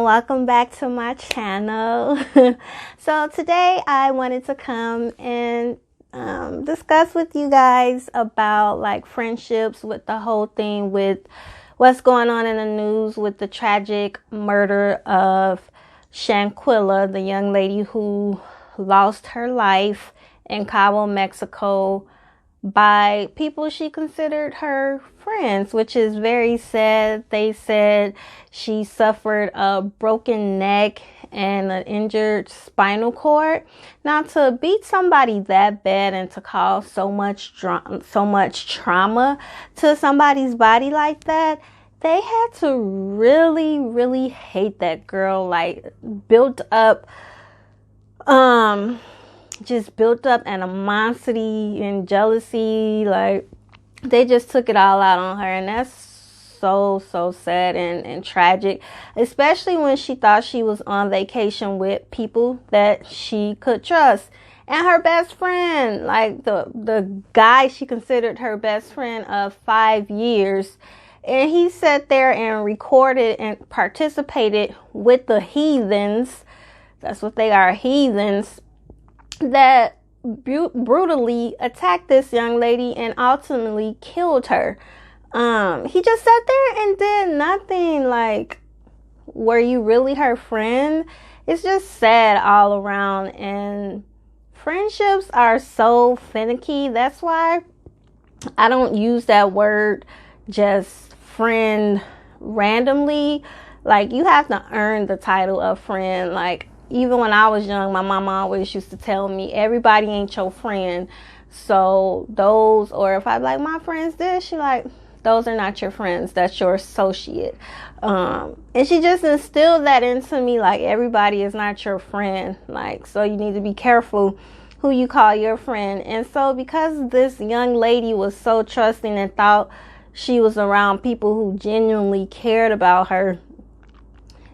welcome back to my channel. So today I wanted to come and discuss with you guys about like friendships, with the whole thing with what's going on in the news with the tragic murder of Shanquella, the young lady who lost her life in Cabo Mexico by people she considered her friends, which is very sad. They said she suffered a broken neck and an injured spinal cord. Now, to beat somebody that bad and to cause so much trauma to somebody's body like that, they had to really hate that girl. Like, built up animosity and jealousy. Like, they just took it all out on her, and that's so sad and tragic, especially when she thought she was on vacation with people that she could trust. And her best friend, like the guy she considered her best friend of 5 years, and he sat there and recorded and participated with the heathens. That's what they are, heathens, that brutally attacked this young lady and ultimately killed her. He just sat there and did nothing. Like, were you really her friend? It's just sad all around, and friendships are so finicky. That's why I don't use that word just friend randomly. Like, you have to earn the title of friend. Like, even when I was young, my mama always used to tell me, everybody ain't your friend. So those, or if I like, my friends this, she like, those are not your friends. That's your associate. And she just instilled that into me, like, everybody is not your friend. Like, so you need to be careful who you call your friend. And so because this young lady was so trusting and thought she was around people who genuinely cared about her,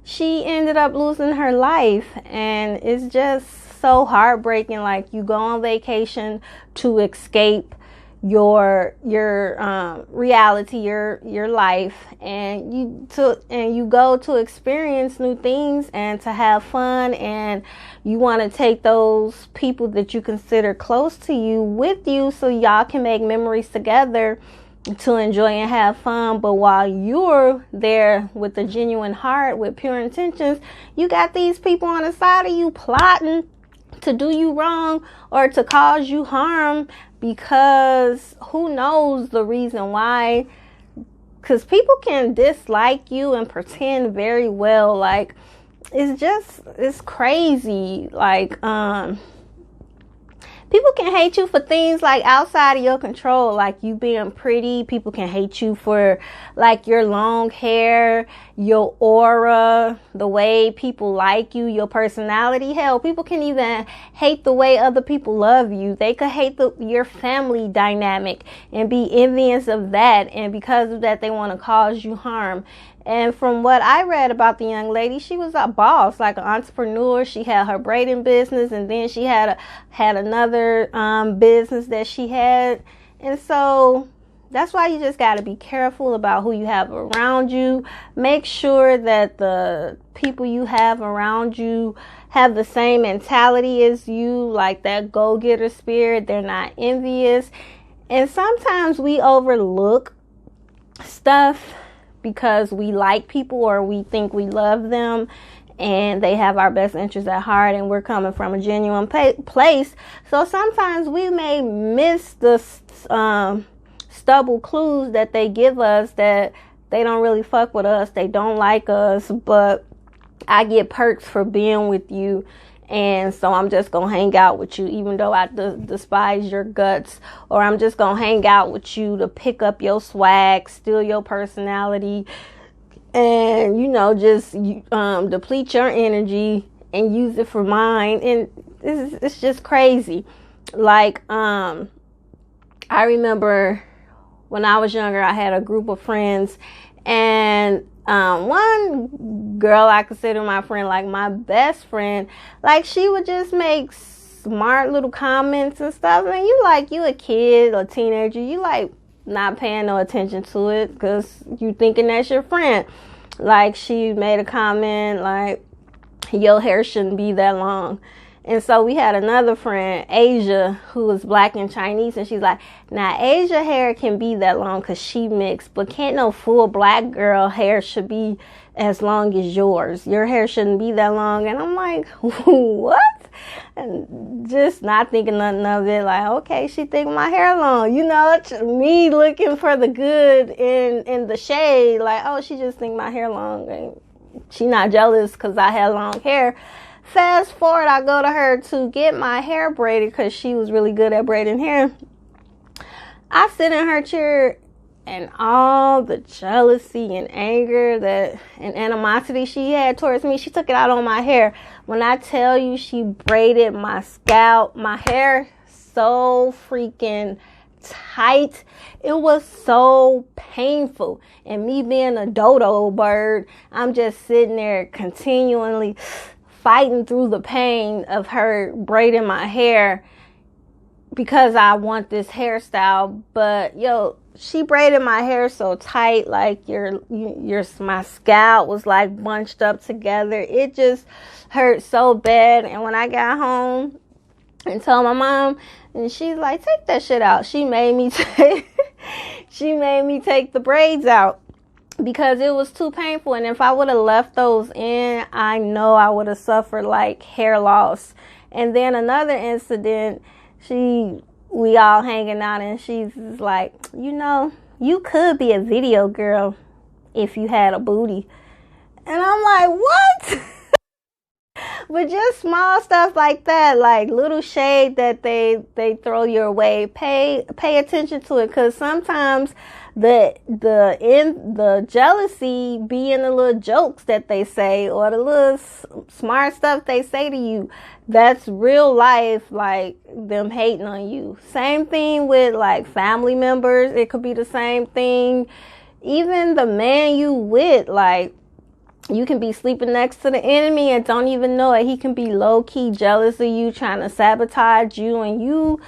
she ended up losing her life. And it's just so heartbreaking. Like, you go on vacation to escape your reality, your life, and you go to experience new things and to have fun, and you want to take those people that you consider close to you with you so y'all can make memories together to enjoy and have fun. But while you're there with a genuine heart, with pure intentions, you got these people on the side of you plotting to do you wrong or to cause you harm, because who knows the reason why. Because people can dislike you and pretend very well. Like, it's crazy. Like, people can hate you for things like outside of your control, like you being pretty. People can hate you for like your long hair, your aura, the way people like you, your personality. Hell, people can even hate the way other people love you. They could hate your family dynamic and be envious of that, and because of that they want to cause you harm. And from what I read about the young lady, she was a boss, like an entrepreneur. She had her braiding business, and then she had another business that she had. And so that's why you just got to be careful about who you have around you. Make sure that the people you have around you have the same mentality as you, like that go-getter spirit. They're not envious. And sometimes we overlook stuff because we like people or we think we love them and they have our best interests at heart, and we're coming from a genuine place. So sometimes we may miss the stubble clues that they give us, that they don't really fuck with us, they don't like us, but I get perks for being with you, and so I'm just gonna hang out with you even though I despise your guts, or I'm just gonna hang out with you to pick up your swag, steal your personality, and just deplete your energy and use it for mine. And it's just crazy. Like, I remember when I was younger, I had a group of friends, and one girl I consider my friend, like my best friend, like she would just make smart little comments and stuff, and you a kid or teenager, you like not paying no attention to it because you thinking that's your friend. Like, she made a comment like, your hair shouldn't be that long. And so we had another friend, Asia, who was black and Chinese, and she's like, now Asia hair can be that long because she mixed, but can't no full black girl hair should be as long as yours. Your hair shouldn't be that long. And I'm like, what? And just not thinking nothing of it. Like, okay, she think my hair long. You know, it's me looking for the good in the shade. Like, oh, she just think my hair long. And she not jealous because I had long hair. Fast forward, I go to her to get my hair braided because she was really good at braiding hair. I sit in her chair, and all the jealousy and anger and animosity she had towards me, she took it out on my hair. When I tell you, she braided my scalp, my hair so freaking tight. It was so painful. And me being a dodo bird, I'm just sitting there continually fighting through the pain of her braiding my hair because I want this hairstyle. But she braided my hair so tight, like my scalp was like bunched up together. It just hurt so bad. And when I got home and told my mom, and she's like, take that shit out. She made me take the braids out because it was too painful. And if I would have left those in, I know I would have suffered like hair loss. And then another incident, we all hanging out, and she's like, you could be a video girl if you had a booty. And I'm like, what? But just small stuff like that, like little shade that they throw your way. Pay attention to it, because sometimes the jealousy be in the little jokes that they say, or the little smart stuff they say to you. That's real life, like them hating on you. Same thing with like family members. It could be the same thing. Even the man you with, like, you can be sleeping next to the enemy and don't even know it. He can be low-key jealous of you, trying to sabotage you, and you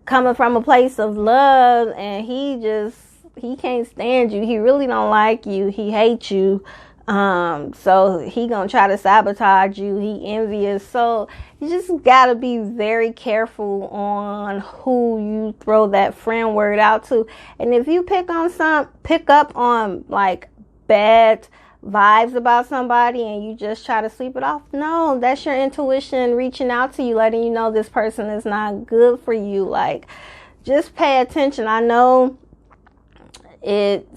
coming from a place of love, and he can't stand you. He really don't like you. He hates you. So he gonna try to sabotage you. He envious. So you just gotta be very careful on who you throw that friend word out to. And if you pick up on like bad vibes about somebody and you just try to sweep it off, no, that's your intuition reaching out to you, letting you know this person is not good for you. Like, just pay attention. I know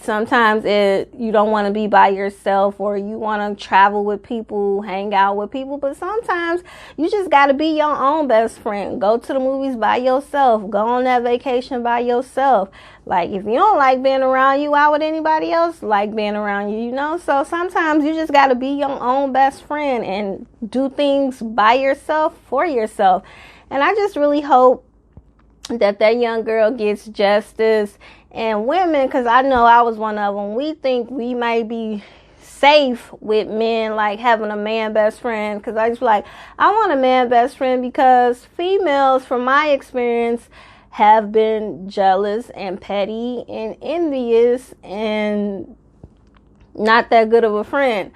sometimes you don't want to be by yourself, or you want to travel with people, hang out with people, but sometimes you just got to be your own best friend. Go to the movies by yourself. Go on that vacation by yourself. Like, if you don't like being around you, why would anybody else like being around you, So sometimes you just got to be your own best friend and do things by yourself, for yourself. And I just really hope that young girl gets justice. And women, because I know I was one of them, we think we might be safe with men, like having a man best friend. Because I just like, I want a man best friend, because females, from my experience, have been jealous and petty and envious and not that good of a friend.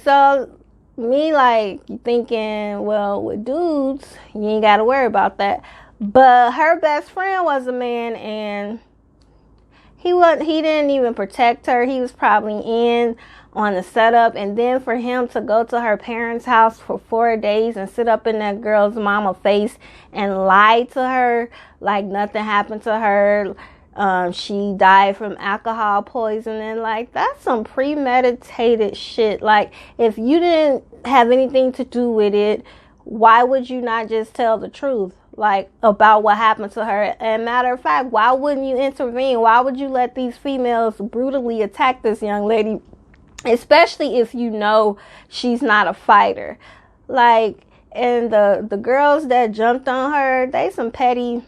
So me like thinking, well, with dudes, you ain't got to worry about that. But her best friend was a man, and he didn't even protect her. He was probably in on the setup. And then for him to go to her parents' house for 4 days and sit up in that girl's mama face and lie to her like nothing happened to her. She died from alcohol poisoning. Like, that's some premeditated shit. Like, if you didn't have anything to do with it, why would you not just tell the truth? Like, about what happened to her? And matter of fact, why wouldn't you intervene? Why would you let these females brutally attack this young lady? Especially if you know she's not a fighter. Like, and the girls that jumped on her, they some petty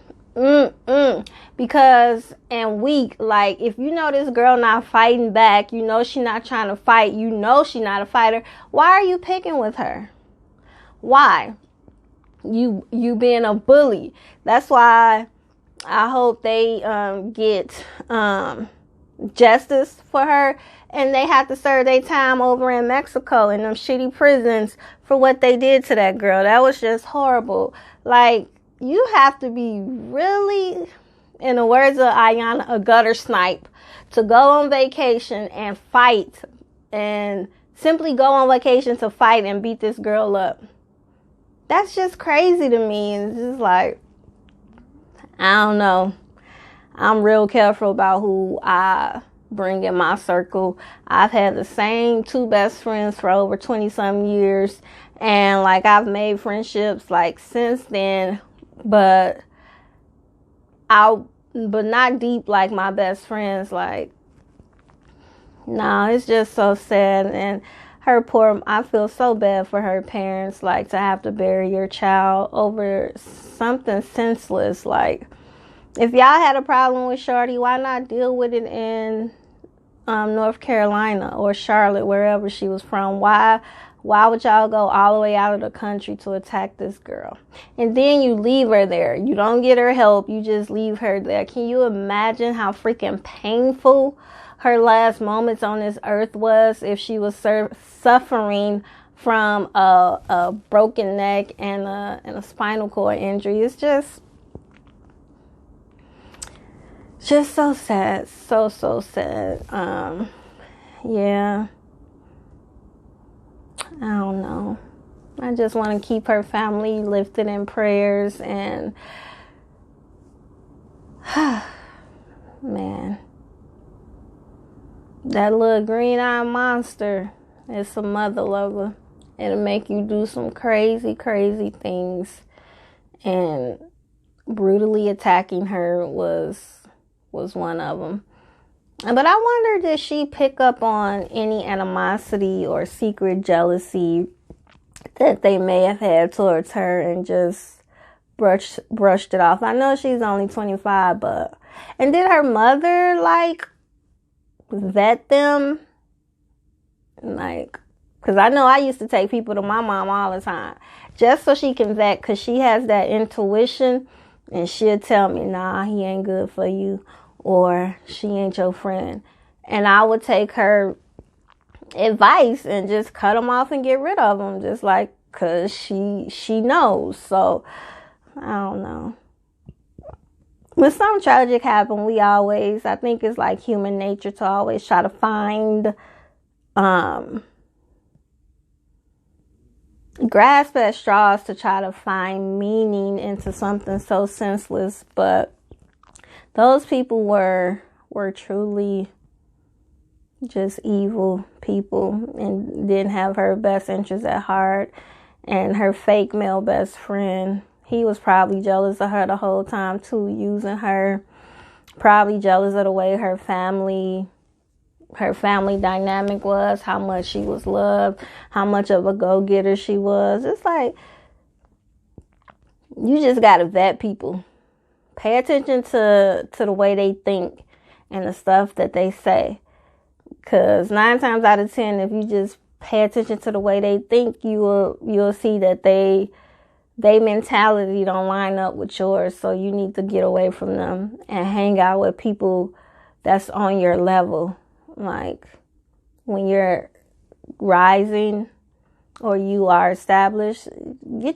because, and weak. Like, if you know this girl not fighting back, you know she not trying to fight, you know she not a fighter, why are you picking with her? Why? You being a bully. That's why I hope they get justice for her, and they have to serve their time over in Mexico in them shitty prisons for what they did to that girl. That was just horrible. Like, you have to be really, in the words of Ayanna, a gutter snipe to go on vacation and fight, and simply go on vacation to fight and beat this girl up. That's just crazy to me. It's just like, I don't know. I'm real careful about who I bring in my circle. I've had the same 2 best friends for over 20-some years. And, like, I've made friendships, like, since then. But not deep like my best friends. Like, no, it's just so sad. And I feel so bad for her parents, like, to have to bury your child over something senseless. Like, if y'all had a problem with Shorty, why not deal with it in North Carolina or Charlotte, wherever she was from? Why would y'all go all the way out of the country to attack this girl? And then you leave her there. You don't get her help. You just leave her there. Can you imagine how freaking painful her last moments on this earth was if she was suffering from a broken neck and a spinal cord injury? It's just so sad. So sad. Yeah. I don't know. I just want to keep her family lifted in prayers. And man, that little green-eyed monster is some mother lover. It'll make you do some crazy things. And brutally attacking her was one of them. But I wonder, did she pick up on any animosity or secret jealousy that they may have had towards her and just brushed it off? I know she's only 25, and did her mother, like, vet them? Like, because I know I used to take people to my mom all the time just so she can vet, because she has that intuition, and she'll tell me, nah, he ain't good for you, or she ain't your friend. And I would take her advice and just cut them off and get rid of them, just like, because she knows. So I don't know. When something tragic happens, I think it's like human nature to always try to find, grasp at straws to try to find meaning into something so senseless. But those people were truly just evil people and didn't have her best interests at heart. And her fake male best friend, he was probably jealous of her the whole time too, using her. Probably jealous of the way her family dynamic was, how much she was loved, how much of a go-getter she was. It's like, you just gotta vet people. Pay attention to the way they think and the stuff that they say. Because 9 times out of 10, if you just pay attention to the way they think, you'll see that they mentality don't line up with yours. So you need to get away from them and hang out with people that's on your level. Like, when you're rising or you are established, you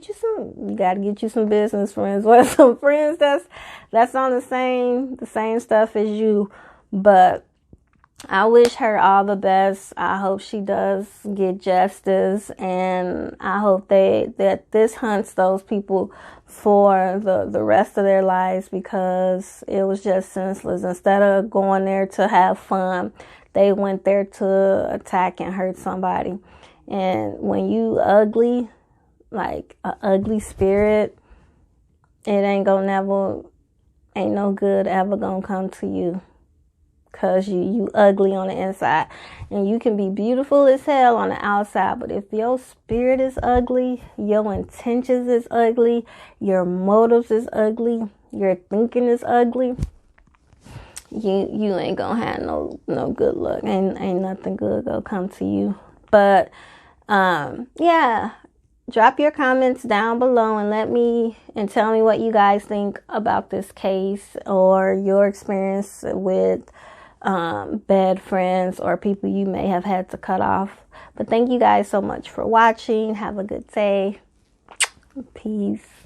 gotta get you some business friends, or some friends that's on the same stuff as you. But I wish her all the best. I hope she does get justice, and I hope that this hunts those people for the rest of their lives, because it was just senseless. Instead of going there to have fun, they went there to attack and hurt somebody. And when you ugly, like an ugly spirit, ain't no good ever gonna come to you. Because you ugly on the inside. And you can be beautiful as hell on the outside. But if your spirit is ugly, your intentions is ugly, your motives is ugly, your thinking is ugly, you ain't gonna have no good luck. Ain't nothing good gonna come to you. But yeah, drop your comments down below and tell me what you guys think about this case, or your experience with bad friends or people you may have had to cut off. But thank you guys so much for watching. Have a good day. Peace.